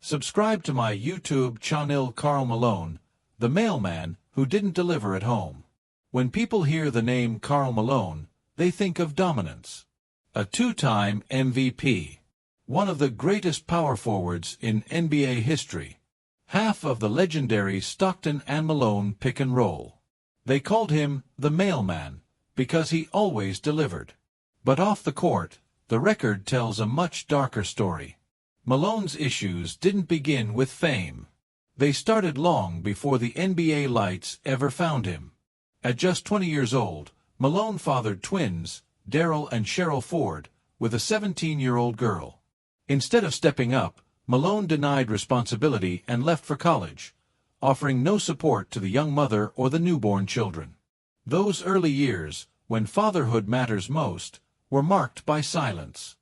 Subscribe to my YouTube channel. Karl Malone, the mailman who didn't deliver at home. When people hear the name Karl Malone, they think of dominance. A two-time MVP. One of the greatest power forwards in NBA history. Half of the legendary Stockton and Malone pick and roll. They called him the mailman because he always delivered. But off the court, the record tells a much darker story. Malone's issues didn't begin with fame. They started long before the NBA lights ever found him. At just 20 years old, Malone fathered twins, Daryl and Cheryl Ford, with a 17-year-old girl. Instead of stepping up, Malone denied responsibility and left for college, offering no support to the young mother or the newborn children. Those early years, when fatherhood matters most, were marked by silence.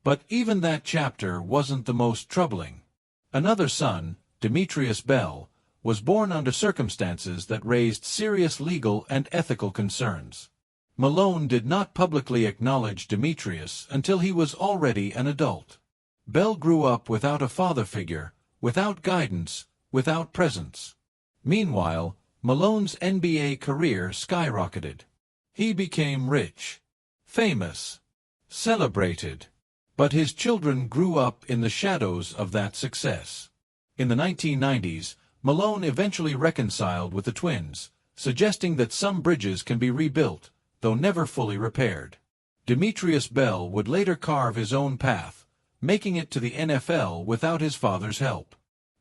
But even that chapter wasn't the most troubling. Another son, Demetrius Bell, was born under circumstances that raised serious legal and ethical concerns. Malone did not publicly acknowledge Demetrius until he was already an adult. Bell grew up without a father figure, without guidance, without presence. Meanwhile, Malone's NBA career skyrocketed. He became rich, famous, celebrated. But his children grew up in the shadows of that success. In the 1990s, Malone eventually reconciled with the twins, suggesting that some bridges can be rebuilt, though never fully repaired. Demetrius Bell would later carve his own path, making it to the NFL without his father's help.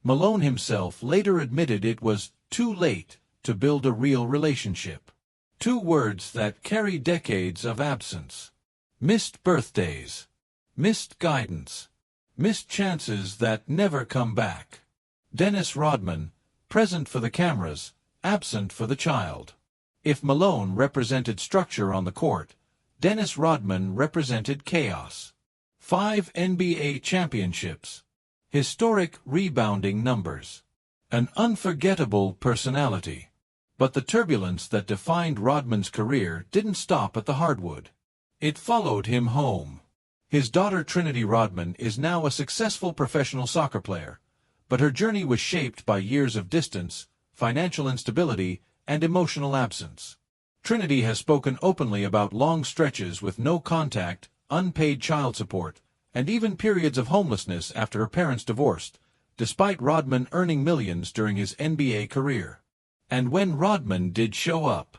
Malone himself later admitted it was too late to build a real relationship. Two words that carry decades of absence. Missed birthdays. Missed guidance. Missed chances that never come back. Dennis Rodman, present for the cameras, absent for the child. If Malone represented structure on the court, Dennis Rodman represented chaos. 5 NBA championships. Historic rebounding numbers. An unforgettable personality. But the turbulence that defined Rodman's career didn't stop at the hardwood. It followed him home. His daughter Trinity Rodman is now a successful professional soccer player, but her journey was shaped by years of distance, financial instability, and emotional absence. Trinity has spoken openly about long stretches with no contact, unpaid child support, and even periods of homelessness after her parents divorced, despite Rodman earning millions during his NBA career. And when Rodman did show up,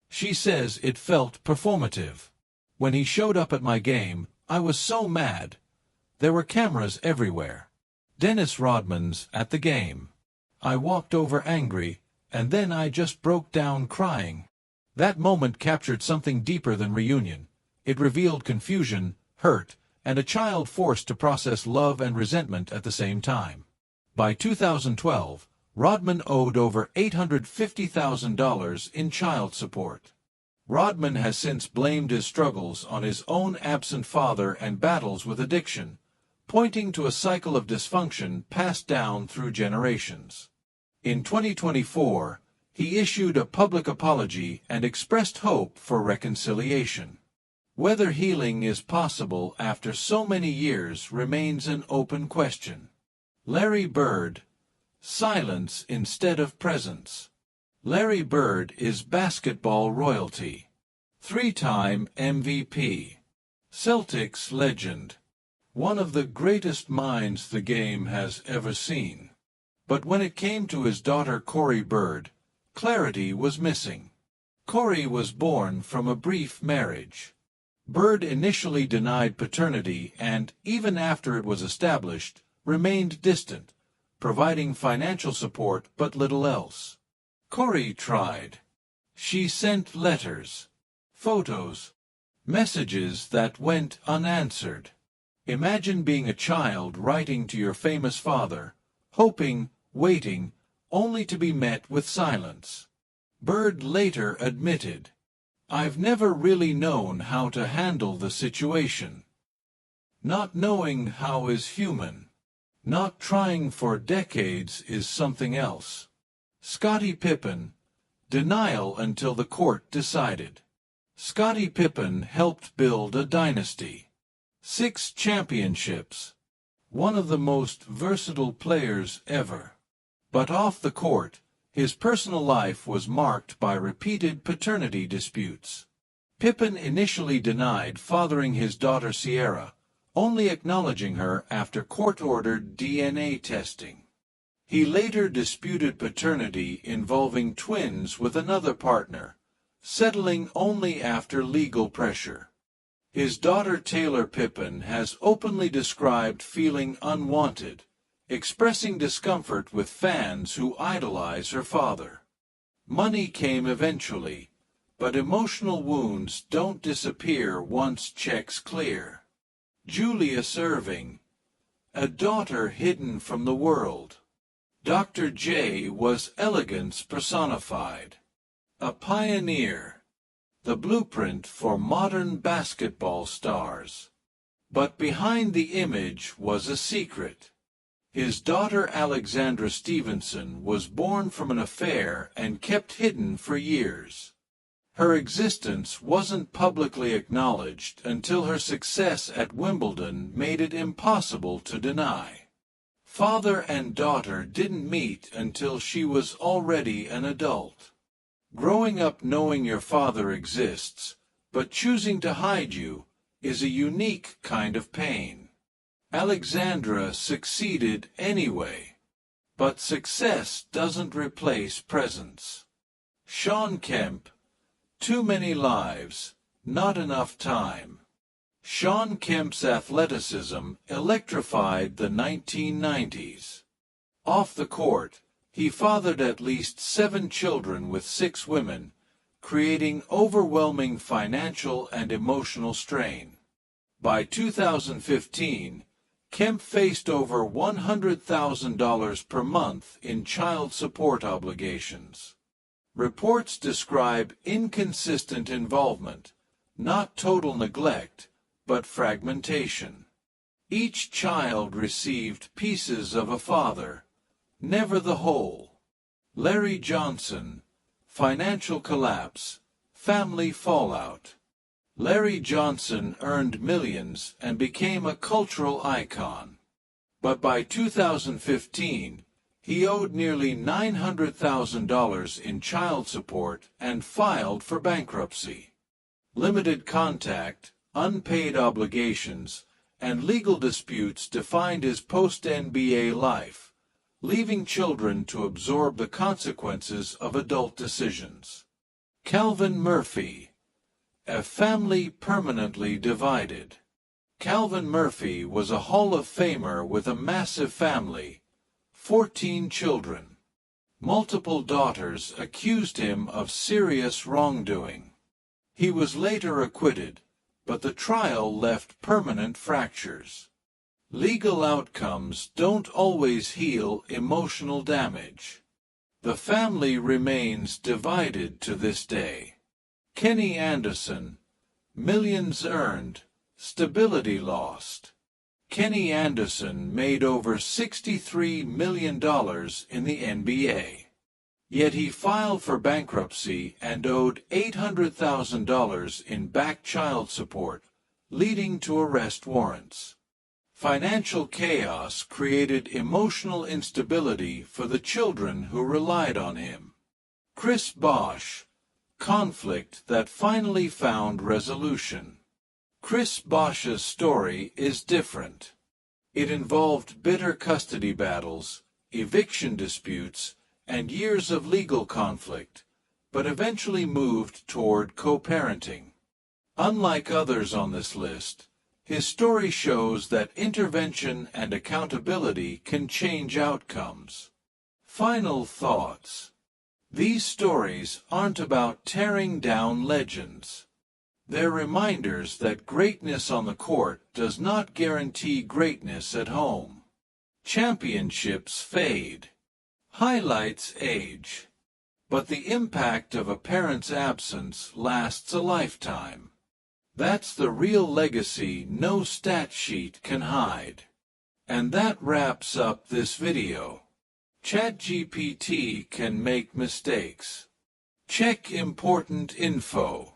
she says it felt performative. When he showed up at my game, I was so mad. There were cameras everywhere. Dennis Rodman's at the game. I walked over angry, and then I just broke down crying. That moment captured something deeper than reunion. It revealed confusion, hurt, and a child forced to process love and resentment at the same time. By 2012, Rodman owed over $850,000 in child support. Rodman has since blamed his struggles on his own absent father and battles with addiction, pointing to a cycle of dysfunction passed down through generations. In 2024, he issued a public apology and expressed hope for reconciliation. Whether healing is possible after so many years remains an open question. Larry Bird, silence instead of presence. Larry Bird is basketball royalty. 3-time MVP. Celtics legend. One of the greatest minds the game has ever seen. But when it came to his daughter Corey Bird, clarity was missing. Corey was born from a brief marriage. Bird initially denied paternity and, even after it was established, remained distant, providing financial support but little else. Corey tried. She sent letters, photos, messages that went unanswered. Imagine being a child writing to your famous father, hoping, waiting, only to be met with silence. Bird later admitted, "I've never really known how to handle the situation. Not knowing how is human. Not trying for decades is something else." Scottie Pippen, denial until the court decided. Scottie Pippen helped build a dynasty. 6 championships. one of the most versatile players ever. But off the court, his personal life was marked by repeated paternity disputes. Pippen initially denied fathering his daughter Ciara, only acknowledging her after court-ordered DNA testing. He later disputed paternity involving twins with another partner, settling only after legal pressure. His daughter Taylor Pippen has openly described feeling unwanted, expressing discomfort with fans who idolize her father. Money came eventually, but emotional wounds don't disappear once checks clear. Julius Erving, a daughter hidden from the world. Dr. J was elegance personified. A pioneer, the blueprint for modern basketball stars. But behind the image was a secret. His daughter Alexandra Stevenson was born from an affair and kept hidden for years. Her existence wasn't publicly acknowledged until her success at Wimbledon made it impossible to deny. Father and daughter didn't meet until she was already an adult. Growing up knowing your father exists, but choosing to hide you, is a unique kind of pain. Alexandra succeeded anyway. But success doesn't replace presence. Shawn Kemp, Too Many Lives, Not Enough Time. Shawn Kemp's athleticism electrified the 1990s. Off the court, he fathered at least 7 children with 6 women, creating overwhelming financial and emotional strain. By 2015, Kemp faced over $100,000 per month in child support obligations. Reports describe inconsistent involvement, not total neglect, but fragmentation. Each child received pieces of a father, never the whole. Larry Johnson, Financial Collapse, Family Fallout. Larry Johnson earned millions and became a cultural icon. But by 2015, he owed nearly $900,000 in child support and filed for bankruptcy. Limited contact, unpaid obligations, and legal disputes defined his post-NBA life, leaving children to absorb the consequences of adult decisions. Calvin Murphy, A Family Permanently Divided. Calvin Murphy was a Hall of Famer with a massive family, 14 children. Multiple daughters accused him of serious wrongdoing. He was later acquitted, but the trial left permanent fractures. Legal outcomes don't always heal emotional damage. The family remains divided to this day. Kenny Anderson, Millions Earned, Stability Lost. Kenny Anderson made over $63 million in the NBA. Yet he filed for bankruptcy and owed $800,000 in back child support, leading to arrest warrants. Financial chaos created emotional instability for the children who relied on him. Chris Bosh, Conflict that finally found resolution. Chris Bosh's story is different. It involved bitter custody battles, eviction disputes, and years of legal conflict, but eventually moved toward co-parenting. Unlike others on this list, his story shows that intervention and accountability can change outcomes. Final thoughts. These stories aren't about tearing down legends. They're reminders that greatness on the court does not guarantee greatness at home. Championships fade. Highlights age. But the impact of a parent's absence lasts a lifetime. That's the real legacy no stat sheet can hide. And that wraps up this video. ChatGPT can make mistakes. Check important info.